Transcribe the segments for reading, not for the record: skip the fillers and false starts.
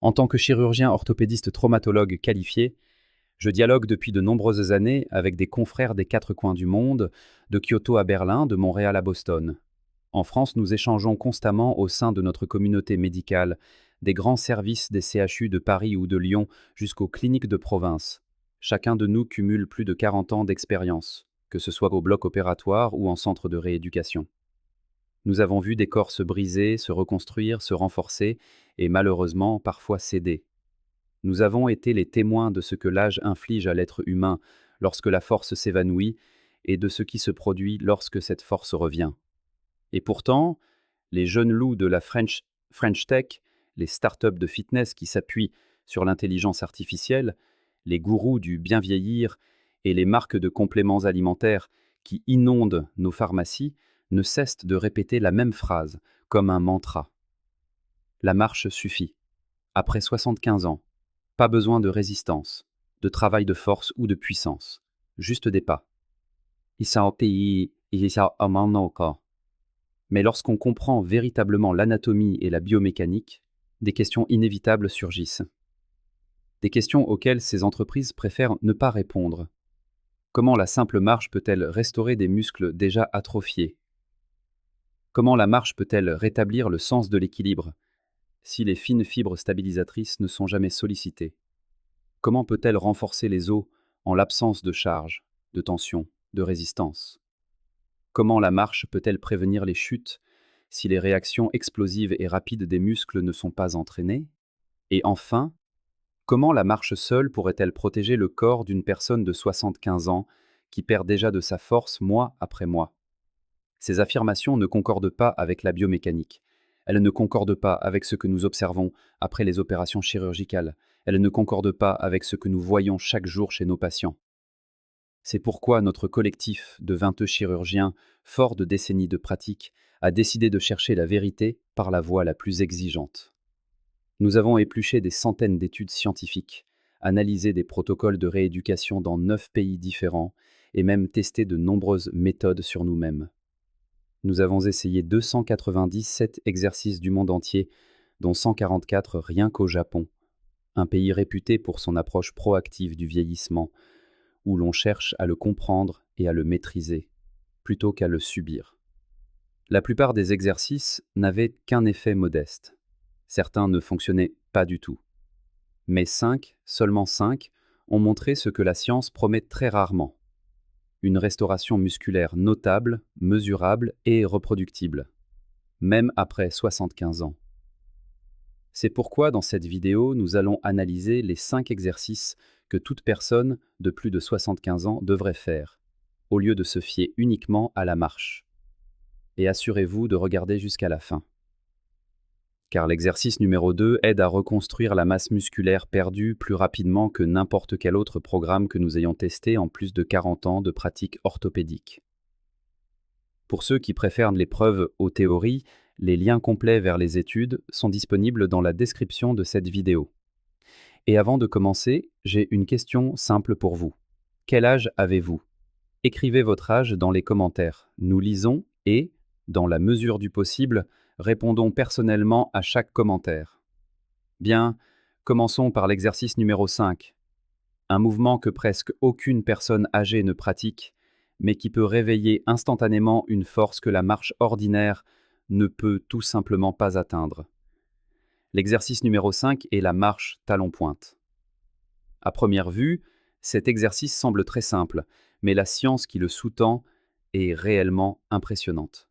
En tant que chirurgien orthopédiste traumatologue qualifié, je dialogue depuis de nombreuses années avec des confrères des quatre coins du monde, de Kyoto à Berlin, de Montréal à Boston. En France, nous échangeons constamment au sein de notre communauté médicale, des grands services des CHU de Paris ou de Lyon jusqu'aux cliniques de province. Chacun de nous cumule plus de 40 ans d'expérience, que ce soit au bloc opératoire ou en centre de rééducation. Nous avons vu des corps se briser, se reconstruire, se renforcer et malheureusement parfois céder. Nous avons été les témoins de ce que l'âge inflige à l'être humain lorsque la force s'évanouit et de ce qui se produit lorsque cette force revient. Et pourtant, les jeunes loups de la French Tech, les startups de fitness qui s'appuient sur l'intelligence artificielle, les gourous du bien vieillir et les marques de compléments alimentaires qui inondent nos pharmacies ne cessent de répéter la même phrase, comme un mantra. La marche suffit. Après 75 ans, pas besoin de résistance, de travail de force ou de puissance, juste des pas. Mais lorsqu'on comprend véritablement l'anatomie et la biomécanique, des questions inévitables surgissent. Des questions auxquelles ces entreprises préfèrent ne pas répondre. Comment la simple marche peut-elle restaurer des muscles déjà atrophiés? Comment la marche peut-elle rétablir le sens de l'équilibre si les fines fibres stabilisatrices ne sont jamais sollicitées? Comment peut-elle renforcer les os en l'absence de charge, de tension, de résistance? Comment la marche peut-elle prévenir les chutes si les réactions explosives et rapides des muscles ne sont pas entraînées? Et enfin, comment la marche seule pourrait-elle protéger le corps d'une personne de 75 ans qui perd déjà de sa force mois après mois? Ces affirmations ne concordent pas avec la biomécanique. Elles ne concordent pas avec ce que nous observons après les opérations chirurgicales. Elles ne concordent pas avec ce que nous voyons chaque jour chez nos patients. C'est pourquoi notre collectif de 20 chirurgiens, fort de décennies de pratique, a décidé de chercher la vérité par la voie la plus exigeante. Nous avons épluché des centaines d'études scientifiques, analysé des protocoles de rééducation dans 9 pays différents et même testé de nombreuses méthodes sur nous-mêmes. Nous avons essayé 297 exercices du monde entier, dont 144 rien qu'au Japon, un pays réputé pour son approche proactive du vieillissement, où l'on cherche à le comprendre et à le maîtriser, plutôt qu'à le subir. La plupart des exercices n'avaient qu'un effet modeste. Certains ne fonctionnaient pas du tout. Mais 5, seulement 5, ont montré ce que la science promet très rarement. Une restauration musculaire notable, mesurable et reproductible, même après 75 ans. C'est pourquoi dans cette vidéo, nous allons analyser les 5 exercices que toute personne de plus de 75 ans devrait faire, au lieu de se fier uniquement à la marche. Et assurez-vous de regarder jusqu'à la fin. Car l'exercice numéro 2 aide à reconstruire la masse musculaire perdue plus rapidement que n'importe quel autre programme que nous ayons testé en plus de 40 ans de pratique orthopédique. Pour ceux qui préfèrent les preuves aux théories, les liens complets vers les études sont disponibles dans la description de cette vidéo. Et avant de commencer, j'ai une question simple pour vous. Quel âge avez-vous? Écrivez votre âge dans les commentaires. Nous lisons et, dans la mesure du possible, répondons personnellement à chaque commentaire. Bien, commençons par l'exercice numéro 5. Un mouvement que presque aucune personne âgée ne pratique, mais qui peut réveiller instantanément une force que la marche ordinaire ne peut tout simplement pas atteindre. L'exercice numéro 5 est la marche talon-pointe. À première vue, cet exercice semble très simple, mais la science qui le sous-tend est réellement impressionnante.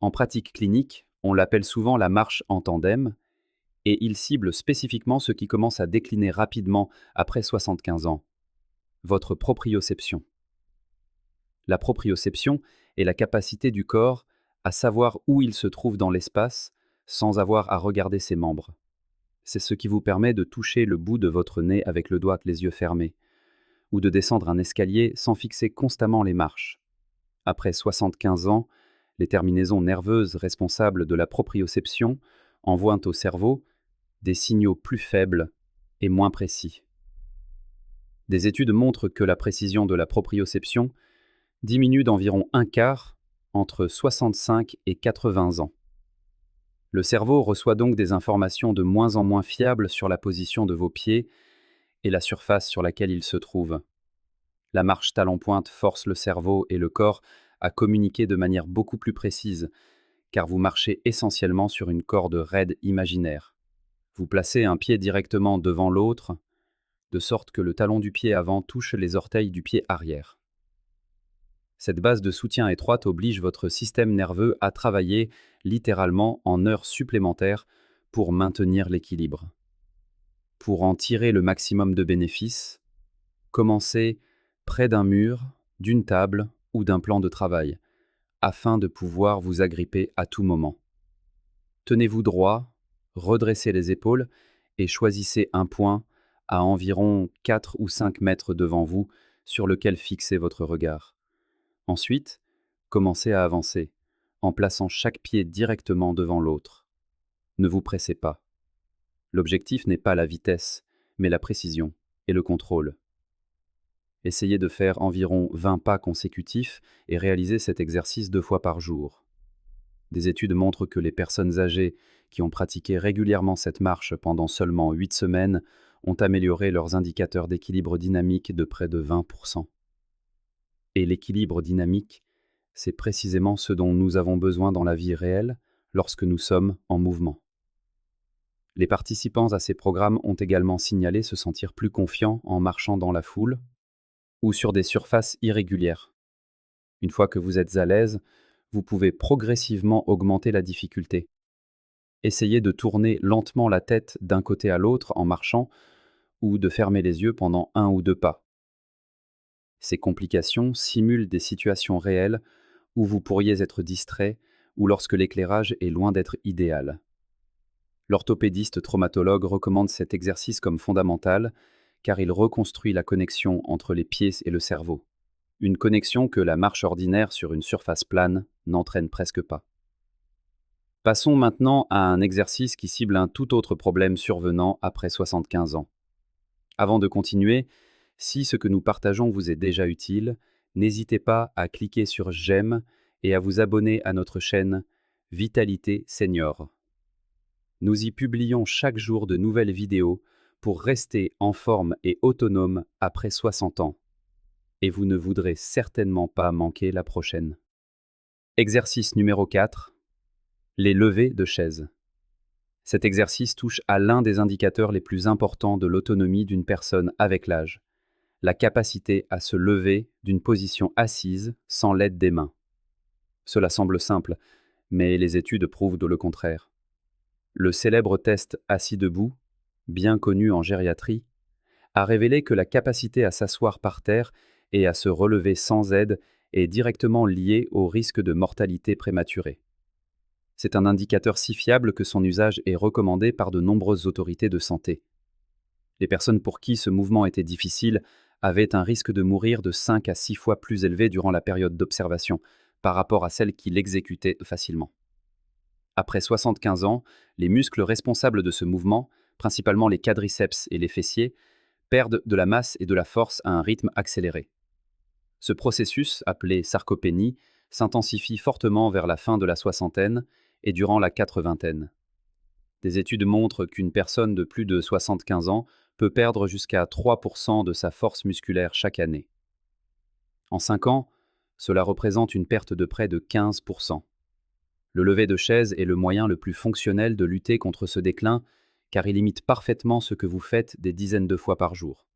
En pratique clinique, on l'appelle souvent la marche en tandem, et il cible spécifiquement ce qui commence à décliner rapidement après 75 ans. Votre proprioception. La proprioception est la capacité du corps à savoir où il se trouve dans l'espace sans avoir à regarder ses membres. C'est ce qui vous permet de toucher le bout de votre nez avec le doigt les yeux fermés, ou de descendre un escalier sans fixer constamment les marches. Après 75 ans, les terminaisons nerveuses responsables de la proprioception envoient au cerveau des signaux plus faibles et moins précis. Des études montrent que la précision de la proprioception diminue d'environ un quart entre 65 et 80 ans. Le cerveau reçoit donc des informations de moins en moins fiables sur la position de vos pieds et la surface sur laquelle ils se trouvent. La marche talon-pointe force le cerveau et le corps à communiquer de manière beaucoup plus précise, car vous marchez essentiellement sur une corde raide imaginaire. Vous placez un pied directement devant l'autre, de sorte que le talon du pied avant touche les orteils du pied arrière. Cette base de soutien étroite oblige votre système nerveux à travailler littéralement en heures supplémentaires pour maintenir l'équilibre. Pour en tirer le maximum de bénéfices, commencez près d'un mur, d'une table ou d'un plan de travail, afin de pouvoir vous agripper à tout moment. Tenez-vous droit, redressez les épaules et choisissez un point à environ 4 ou 5 mètres devant vous sur lequel fixer votre regard. Ensuite, commencez à avancer, en plaçant chaque pied directement devant l'autre. Ne vous pressez pas. L'objectif n'est pas la vitesse, mais la précision et le contrôle. Essayez de faire environ 20 pas consécutifs et réalisez cet exercice 2 fois par jour. Des études montrent que les personnes âgées qui ont pratiqué régulièrement cette marche pendant seulement 8 semaines ont amélioré leurs indicateurs d'équilibre dynamique de près de 20%. Et l'équilibre dynamique, c'est précisément ce dont nous avons besoin dans la vie réelle lorsque nous sommes en mouvement. Les participants à ces programmes ont également signalé se sentir plus confiants en marchant dans la foule ou sur des surfaces irrégulières. Une fois que vous êtes à l'aise, vous pouvez progressivement augmenter la difficulté. Essayez de tourner lentement la tête d'un côté à l'autre en marchant ou de fermer les yeux pendant 1 ou 2 pas. Ces complications simulent des situations réelles où vous pourriez être distrait ou lorsque l'éclairage est loin d'être idéal. L'orthopédiste traumatologue recommande cet exercice comme fondamental car il reconstruit la connexion entre les pieds et le cerveau. Une connexion que la marche ordinaire sur une surface plane n'entraîne presque pas. Passons maintenant à un exercice qui cible un tout autre problème survenant après 75 ans. Avant de continuer, si ce que nous partageons vous est déjà utile, n'hésitez pas à cliquer sur j'aime et à vous abonner à notre chaîne Vitalité Senior. Nous y publions chaque jour de nouvelles vidéos pour rester en forme et autonome après 60 ans. Et vous ne voudrez certainement pas manquer la prochaine. Exercice numéro 4. Les levées de chaise. Cet exercice touche à l'un des indicateurs les plus importants de l'autonomie d'une personne avec l'âge, la capacité à se lever d'une position assise sans l'aide des mains. Cela semble simple, mais les études prouvent le contraire. Le célèbre test assis debout, bien connu en gériatrie, a révélé que la capacité à s'asseoir par terre et à se relever sans aide est directement liée au risque de mortalité prématurée. C'est un indicateur si fiable que son usage est recommandé par de nombreuses autorités de santé. Les personnes pour qui ce mouvement était difficile avaient un risque de mourir de 5 à 6 fois plus élevé durant la période d'observation par rapport à celles qui l'exécutaient facilement. Après 75 ans, les muscles responsables de ce mouvement, principalement les quadriceps et les fessiers, perdent de la masse et de la force à un rythme accéléré. Ce processus, appelé sarcopénie, s'intensifie fortement vers la fin de la soixantaine et durant la quatre-vingtaine. Des études montrent qu'une personne de plus de 75 ans peut perdre jusqu'à 3% de sa force musculaire chaque année. En 5 ans, cela représente une perte de près de 15%. Le lever de chaise est le moyen le plus fonctionnel de lutter contre ce déclin car il imite parfaitement ce que vous faites des dizaines de fois par jour.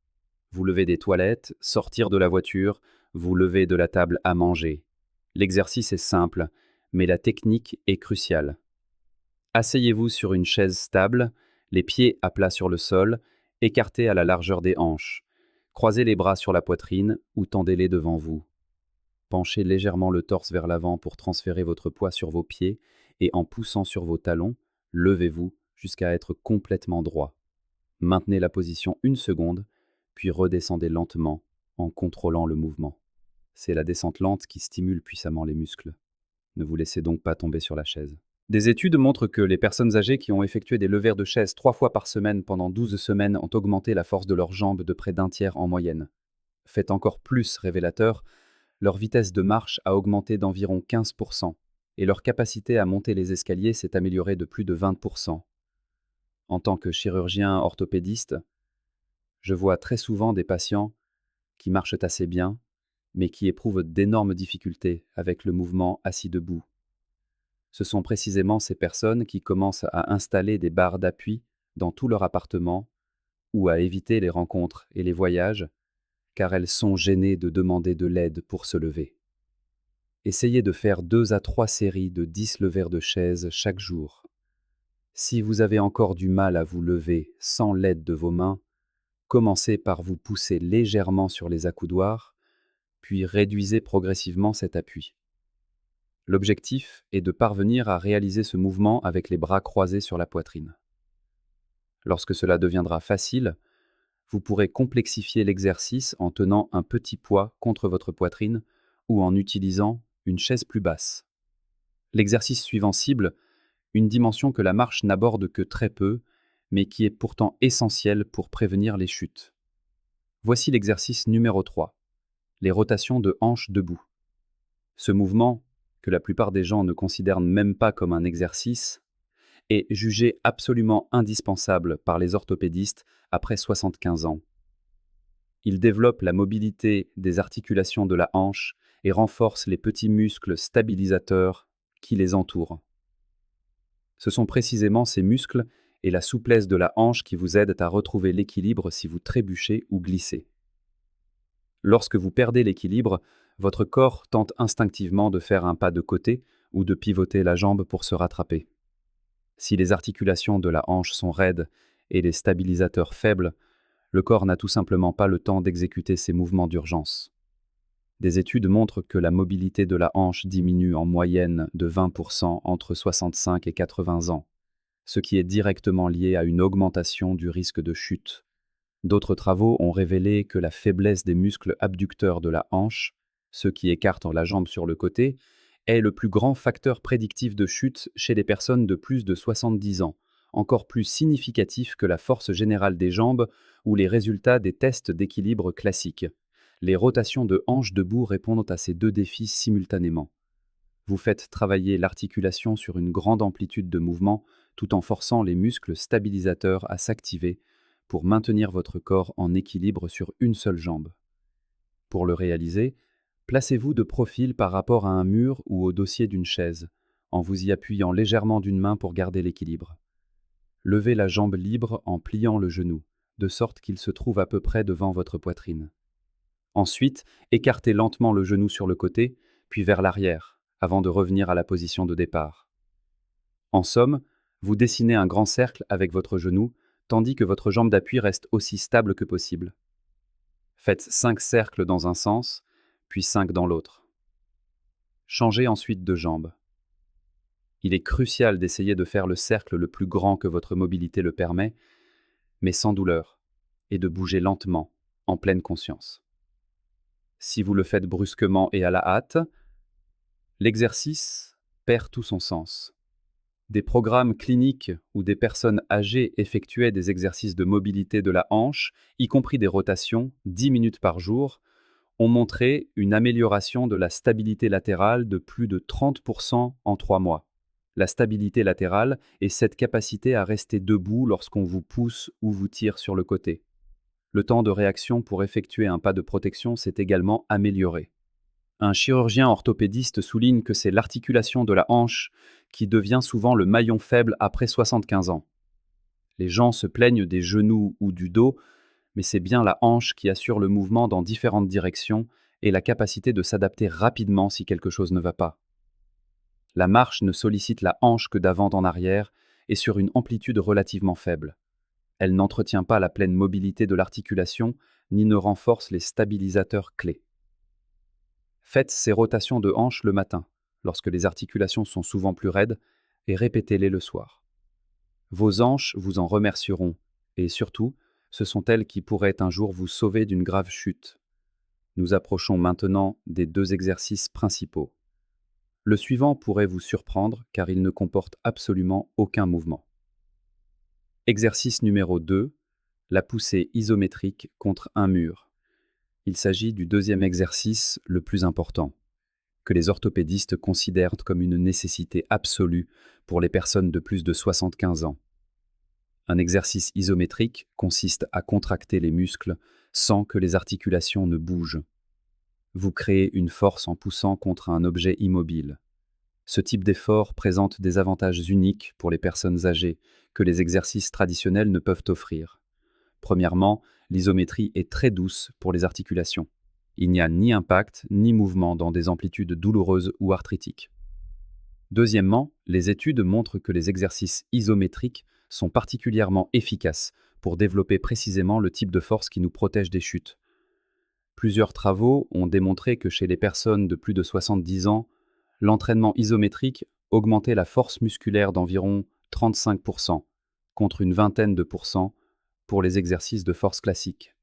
Vous levez des toilettes, sortir de la voiture, vous levez de la table à manger. L'exercice est simple, mais la technique est cruciale. Asseyez-vous sur une chaise stable, les pieds à plat sur le sol, écartés à la largeur des hanches. Croisez les bras sur la poitrine ou tendez-les devant vous. Penchez légèrement le torse vers l'avant pour transférer votre poids sur vos pieds et en poussant sur vos talons, levez-vous jusqu'à être complètement droit. Maintenez la position 1 seconde, puis redescendez lentement en contrôlant le mouvement. C'est la descente lente qui stimule puissamment les muscles. Ne vous laissez donc pas tomber sur la chaise. Des études montrent que les personnes âgées qui ont effectué des levées de chaise 3 fois par semaine pendant 12 semaines ont augmenté la force de leurs jambes de près d'un tiers en moyenne. Fait encore plus révélateur, leur vitesse de marche a augmenté d'environ 15%, et leur capacité à monter les escaliers s'est améliorée de plus de 20%. En tant que chirurgien orthopédiste, je vois très souvent des patients qui marchent assez bien, mais qui éprouvent d'énormes difficultés avec le mouvement assis debout. Ce sont précisément ces personnes qui commencent à installer des barres d'appui dans tout leur appartement ou à éviter les rencontres et les voyages, car elles sont gênées de demander de l'aide pour se lever. Essayez de faire 2 à 3 séries de 10 levers de chaise chaque jour. Si vous avez encore du mal à vous lever sans l'aide de vos mains, commencez par vous pousser légèrement sur les accoudoirs, puis réduisez progressivement cet appui. L'objectif est de parvenir à réaliser ce mouvement avec les bras croisés sur la poitrine. Lorsque cela deviendra facile, vous pourrez complexifier l'exercice en tenant un petit poids contre votre poitrine ou en utilisant une chaise plus basse. L'exercice suivant cible une dimension que la marche n'aborde que très peu, mais qui est pourtant essentielle pour prévenir les chutes. Voici l'exercice numéro 3, les rotations de hanches debout. Ce mouvement, que la plupart des gens ne considèrent même pas comme un exercice, est jugé absolument indispensable par les orthopédistes après 75 ans. Il développe la mobilité des articulations de la hanche et renforce les petits muscles stabilisateurs qui les entourent. Ce sont précisément ces muscles et la souplesse de la hanche qui vous aident à retrouver l'équilibre si vous trébuchez ou glissez. Lorsque vous perdez l'équilibre, votre corps tente instinctivement de faire un pas de côté ou de pivoter la jambe pour se rattraper. Si les articulations de la hanche sont raides et les stabilisateurs faibles, le corps n'a tout simplement pas le temps d'exécuter ces mouvements d'urgence. Des études montrent que la mobilité de la hanche diminue en moyenne de 20% entre 65 et 80 ans, ce qui est directement lié à une augmentation du risque de chute. D'autres travaux ont révélé que la faiblesse des muscles abducteurs de la hanche, ceux qui écartent la jambe sur le côté, est le plus grand facteur prédictif de chute chez les personnes de plus de 70 ans, encore plus significatif que la force générale des jambes ou les résultats des tests d'équilibre classiques. Les rotations de hanches debout répondent à ces deux défis simultanément. Vous faites travailler l'articulation sur une grande amplitude de mouvement tout en forçant les muscles stabilisateurs à s'activer pour maintenir votre corps en équilibre sur une seule jambe. Pour le réaliser, placez-vous de profil par rapport à un mur ou au dossier d'une chaise, en vous y appuyant légèrement d'une main pour garder l'équilibre. Levez la jambe libre en pliant le genou, de sorte qu'il se trouve à peu près devant votre poitrine. Ensuite, écartez lentement le genou sur le côté, puis vers l'arrière, avant de revenir à la position de départ. En somme, vous dessinez un grand cercle avec votre genou, tandis que votre jambe d'appui reste aussi stable que possible. Faites 5 cercles dans un sens, puis 5 dans l'autre. Changez ensuite de jambe. Il est crucial d'essayer de faire le cercle le plus grand que votre mobilité le permet, mais sans douleur, et de bouger lentement, en pleine conscience. Si vous le faites brusquement et à la hâte, l'exercice perd tout son sens. Des programmes cliniques où des personnes âgées effectuaient des exercices de mobilité de la hanche, y compris des rotations, 10 minutes par jour, ont montré une amélioration de la stabilité latérale de plus de 30% en 3 mois. La stabilité latérale est cette capacité à rester debout lorsqu'on vous pousse ou vous tire sur le côté. Le temps de réaction pour effectuer un pas de protection s'est également amélioré. Un chirurgien orthopédiste souligne que c'est l'articulation de la hanche qui devient souvent le maillon faible après 75 ans. Les gens se plaignent des genoux ou du dos, mais c'est bien la hanche qui assure le mouvement dans différentes directions et la capacité de s'adapter rapidement si quelque chose ne va pas. La marche ne sollicite la hanche que d'avant en arrière et sur une amplitude relativement faible. Elle n'entretient pas la pleine mobilité de l'articulation ni ne renforce les stabilisateurs clés. Faites ces rotations de hanches le matin, lorsque les articulations sont souvent plus raides, et répétez-les le soir. Vos hanches vous en remercieront, et surtout, ce sont elles qui pourraient un jour vous sauver d'une grave chute. Nous approchons maintenant des 2 exercices principaux. Le suivant pourrait vous surprendre car il ne comporte absolument aucun mouvement. Exercice numéro 2, la poussée isométrique contre un mur. Il s'agit du deuxième exercice le plus important. que les orthopédistes considèrent comme une nécessité absolue pour les personnes de plus de 75 ans. Un exercice isométrique consiste à contracter les muscles sans que les articulations ne bougent. Vous créez une force en poussant contre un objet immobile. Ce type d'effort présente des avantages uniques pour les personnes âgées que les exercices traditionnels ne peuvent offrir. Premièrement, l'isométrie est très douce pour les articulations. Il n'y a ni impact ni mouvement dans des amplitudes douloureuses ou arthritiques. Deuxièmement, les études montrent que les exercices isométriques sont particulièrement efficaces pour développer précisément le type de force qui nous protège des chutes. Plusieurs travaux ont démontré que chez les personnes de plus de 70 ans, l'entraînement isométrique augmentait la force musculaire d'environ 35%, contre une vingtaine de pourcents pour les exercices de force classiques.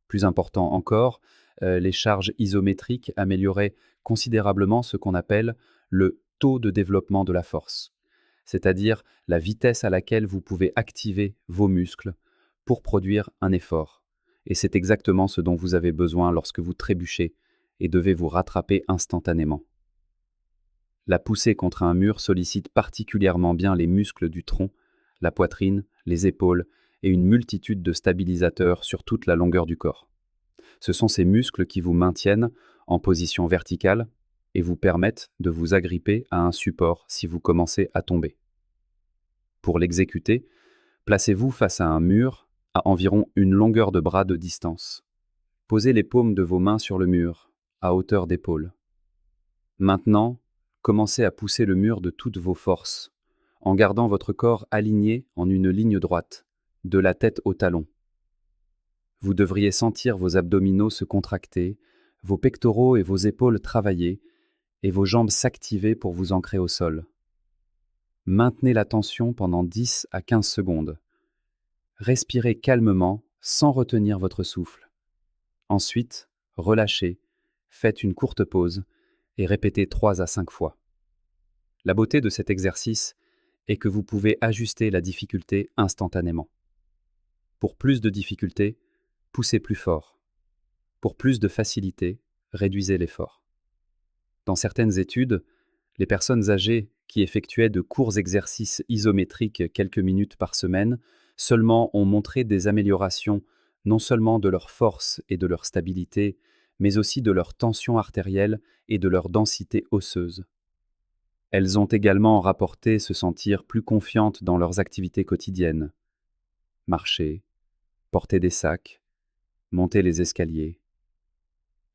Plus important encore, les charges isométriques amélioraient considérablement ce qu'on appelle le taux de développement de la force, c'est-à-dire la vitesse à laquelle vous pouvez activer vos muscles pour produire un effort. Et c'est exactement ce dont vous avez besoin lorsque vous trébuchez et devez vous rattraper instantanément. La poussée contre un mur sollicite particulièrement bien les muscles du tronc, la poitrine, les épaules et une multitude de stabilisateurs sur toute la longueur du corps. Ce sont ces muscles qui vous maintiennent en position verticale et vous permettent de vous agripper à un support si vous commencez à tomber. Pour l'exécuter, placez-vous face à un mur à environ une longueur de bras de distance. Posez les paumes de vos mains sur le mur, à hauteur d'épaule. Maintenant, commencez à pousser le mur de toutes vos forces, en gardant votre corps aligné en une ligne droite, de la tête au talon. Vous devriez sentir vos abdominaux se contracter, vos pectoraux et vos épaules travailler, et vos jambes s'activer pour vous ancrer au sol. Maintenez la tension pendant 10 à 15 secondes. Respirez calmement, sans retenir votre souffle. Ensuite, relâchez, faites une courte pause et répétez 3 à 5 fois. La beauté de cet exercice est que vous pouvez ajuster la difficulté instantanément. Pour plus de difficulté, poussez plus fort. Pour plus de facilité, réduisez l'effort. Dans certaines études, les personnes âgées qui effectuaient de courts exercices isométriques quelques minutes par semaine seulement ont montré des améliorations non seulement de leur force et de leur stabilité, mais aussi de leur tension artérielle et de leur densité osseuse. Elles ont également rapporté se sentir plus confiantes dans leurs activités quotidiennes. Marcher, porter des sacs, monter les escaliers.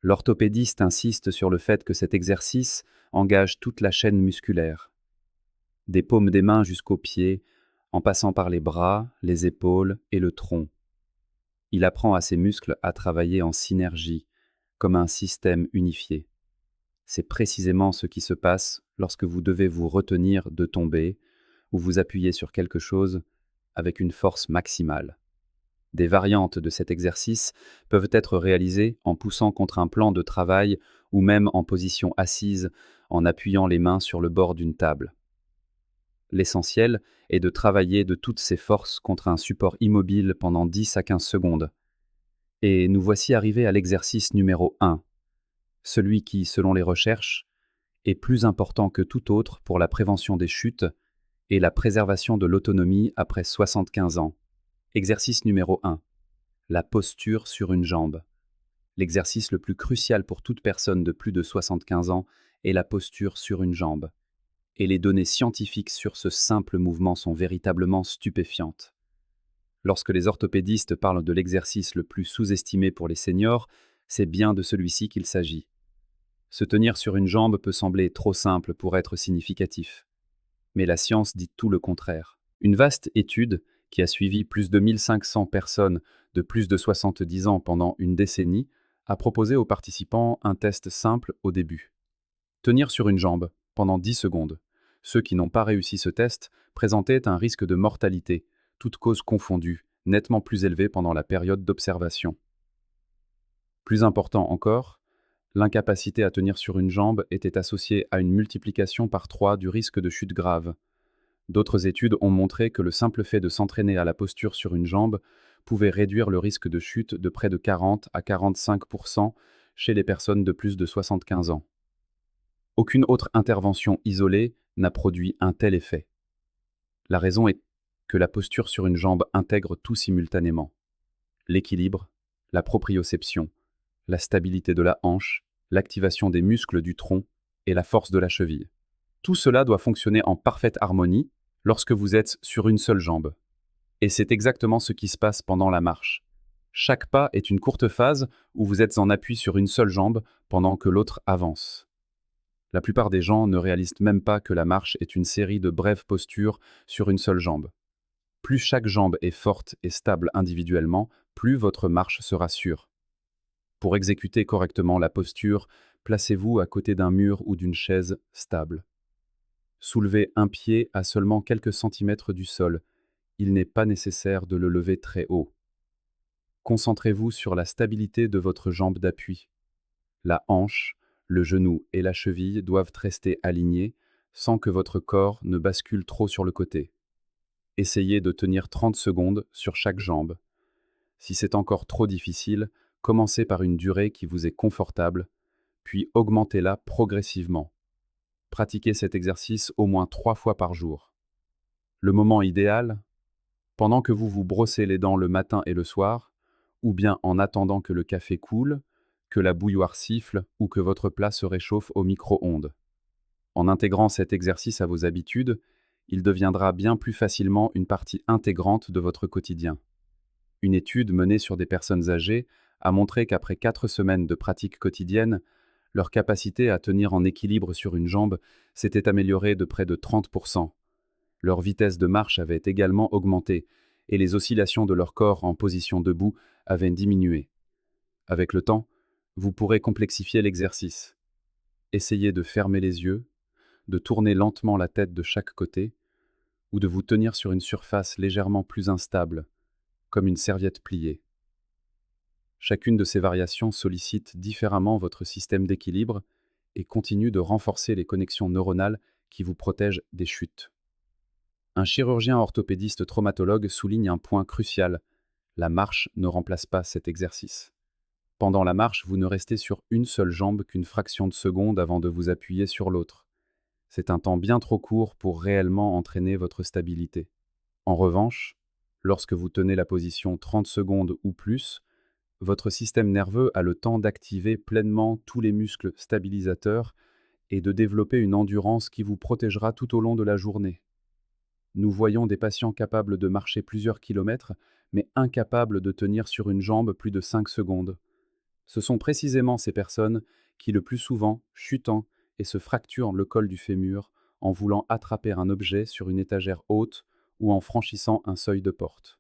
L'orthopédiste insiste sur le fait que cet exercice engage toute la chaîne musculaire, des paumes des mains jusqu'aux pieds, en passant par les bras, les épaules et le tronc. Il apprend à ses muscles à travailler en synergie, comme un système unifié. C'est précisément ce qui se passe lorsque vous devez vous retenir de tomber ou vous appuyer sur quelque chose avec une force maximale. Des variantes de cet exercice peuvent être réalisées en poussant contre un plan de travail ou même en position assise en appuyant les mains sur le bord d'une table. L'essentiel est de travailler de toutes ses forces contre un support immobile pendant 10 à 15 secondes. Et nous voici arrivés à l'exercice numéro 1, celui qui, selon les recherches, est plus important que tout autre pour la prévention des chutes et la préservation de l'autonomie après 75 ans. Exercice numéro 1. La posture sur une jambe. L'exercice le plus crucial pour toute personne de plus de 75 ans est la posture sur une jambe. Et les données scientifiques sur ce simple mouvement sont véritablement stupéfiantes. Lorsque les orthopédistes parlent de l'exercice le plus sous-estimé pour les seniors, c'est bien de celui-ci qu'il s'agit. Se tenir sur une jambe peut sembler trop simple pour être significatif. Mais la science dit tout le contraire. Une vaste étude qui a suivi plus de 1500 personnes de plus de 70 ans pendant une décennie, a proposé aux participants un test simple au début. Tenir sur une jambe pendant 10 secondes. Ceux qui n'ont pas réussi ce test présentaient un risque de mortalité, toutes causes confondues, nettement plus élevé pendant la période d'observation. Plus important encore, l'incapacité à tenir sur une jambe était associée à une multiplication par 3 du risque de chute grave. D'autres études ont montré que le simple fait de s'entraîner à la posture sur une jambe pouvait réduire le risque de chute de près de 40 à 45% chez les personnes de plus de 75 ans. Aucune autre intervention isolée n'a produit un tel effet. La raison est que la posture sur une jambe intègre tout simultanément. L'équilibre, la proprioception, la stabilité de la hanche, l'activation des muscles du tronc et la force de la cheville. Tout cela doit fonctionner en parfaite harmonie lorsque vous êtes sur une seule jambe. Et c'est exactement ce qui se passe pendant la marche. Chaque pas est une courte phase où vous êtes en appui sur une seule jambe pendant que l'autre avance. La plupart des gens ne réalisent même pas que la marche est une série de brèves postures sur une seule jambe. Plus chaque jambe est forte et stable individuellement, plus votre marche sera sûre. Pour exécuter correctement la posture, placez-vous à côté d'un mur ou d'une chaise stable. Soulevez un pied à seulement quelques centimètres du sol. Il n'est pas nécessaire de le lever très haut. Concentrez-vous sur la stabilité de votre jambe d'appui. La hanche, le genou et la cheville doivent rester alignés sans que votre corps ne bascule trop sur le côté. Essayez de tenir 30 secondes sur chaque jambe. Si c'est encore trop difficile, commencez par une durée qui vous est confortable, puis augmentez-la progressivement. Pratiquez cet exercice au moins 3 fois par jour. Le moment idéal, pendant que vous vous brossez les dents le matin et le soir, ou bien en attendant que le café coule, que la bouilloire siffle ou que votre plat se réchauffe au micro-ondes. En intégrant cet exercice à vos habitudes, il deviendra bien plus facilement une partie intégrante de votre quotidien. Une étude menée sur des personnes âgées a montré qu'après 4 semaines de pratique quotidienne, leur capacité à tenir en équilibre sur une jambe s'était améliorée de près de 30%. Leur vitesse de marche avait également augmenté et les oscillations de leur corps en position debout avaient diminué. Avec le temps, vous pourrez complexifier l'exercice. Essayez de fermer les yeux, de tourner lentement la tête de chaque côté ou de vous tenir sur une surface légèrement plus instable, comme une serviette pliée. Chacune de ces variations sollicite différemment votre système d'équilibre et continue de renforcer les connexions neuronales qui vous protègent des chutes. Un chirurgien orthopédiste traumatologue souligne un point crucial: la marche ne remplace pas cet exercice. Pendant la marche, vous ne restez sur une seule jambe qu'une fraction de seconde avant de vous appuyer sur l'autre. C'est un temps bien trop court pour réellement entraîner votre stabilité. En revanche, lorsque vous tenez la position 30 secondes ou plus, votre système nerveux a le temps d'activer pleinement tous les muscles stabilisateurs et de développer une endurance qui vous protégera tout au long de la journée. Nous voyons des patients capables de marcher plusieurs kilomètres, mais incapables de tenir sur une jambe plus de 5 secondes. Ce sont précisément ces personnes qui, le plus souvent, chutent et se fracturent le col du fémur en voulant attraper un objet sur une étagère haute ou en franchissant un seuil de porte.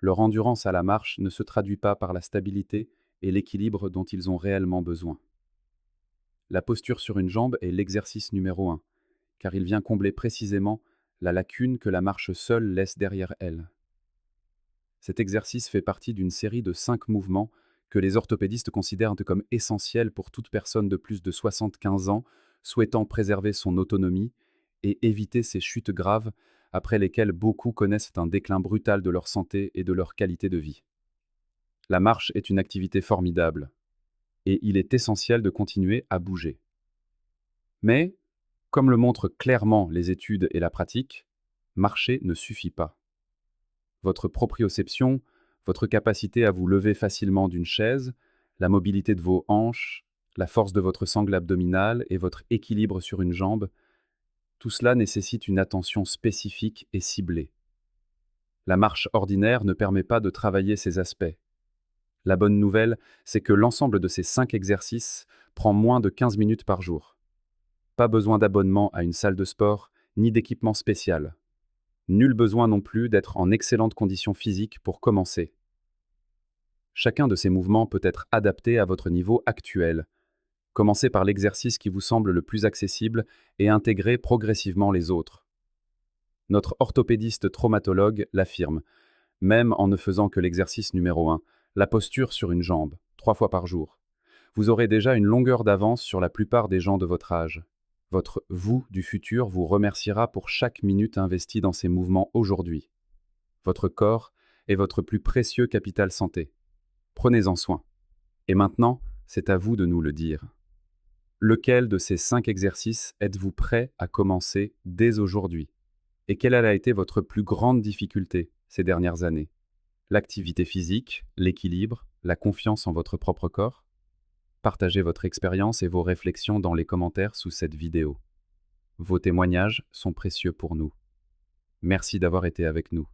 Leur endurance à la marche ne se traduit pas par la stabilité et l'équilibre dont ils ont réellement besoin. La posture sur une jambe est l'exercice numéro 1, car il vient combler précisément la lacune que la marche seule laisse derrière elle. Cet exercice fait partie d'une série de 5 mouvements que les orthopédistes considèrent comme essentiels pour toute personne de plus de 75 ans souhaitant préserver son autonomie et éviter ces chutes graves après lesquelles beaucoup connaissent un déclin brutal de leur santé et de leur qualité de vie. La marche est une activité formidable et il est essentiel de continuer à bouger. Mais, comme le montrent clairement les études et la pratique, marcher ne suffit pas. Votre proprioception, votre capacité à vous lever facilement d'une chaise, la mobilité de vos hanches, la force de votre sangle abdominale et votre équilibre sur une jambe, tout cela nécessite une attention spécifique et ciblée. La marche ordinaire ne permet pas de travailler ces aspects. La bonne nouvelle, c'est que l'ensemble de ces 5 exercices prend moins de 15 minutes par jour. Pas besoin d'abonnement à une salle de sport, ni d'équipement spécial. Nul besoin non plus d'être en excellente condition physique pour commencer. Chacun de ces mouvements peut être adapté à votre niveau actuel. Commencez par l'exercice qui vous semble le plus accessible et intégrez progressivement les autres. Notre orthopédiste traumatologue l'affirme, même en ne faisant que l'exercice numéro 1, la posture sur une jambe, 3 fois par jour. Vous aurez déjà une longueur d'avance sur la plupart des gens de votre âge. Votre vous du futur vous remerciera pour chaque minute investie dans ces mouvements aujourd'hui. Votre corps est votre plus précieux capital santé. Prenez-en soin. Et maintenant, c'est à vous de nous le dire. Lequel de ces 5 exercices êtes-vous prêt à commencer dès aujourd'hui? Et quelle a été votre plus grande difficulté ces dernières années? L'activité physique, l'équilibre, la confiance en votre propre corps? Partagez votre expérience et vos réflexions dans les commentaires sous cette vidéo. Vos témoignages sont précieux pour nous. Merci d'avoir été avec nous.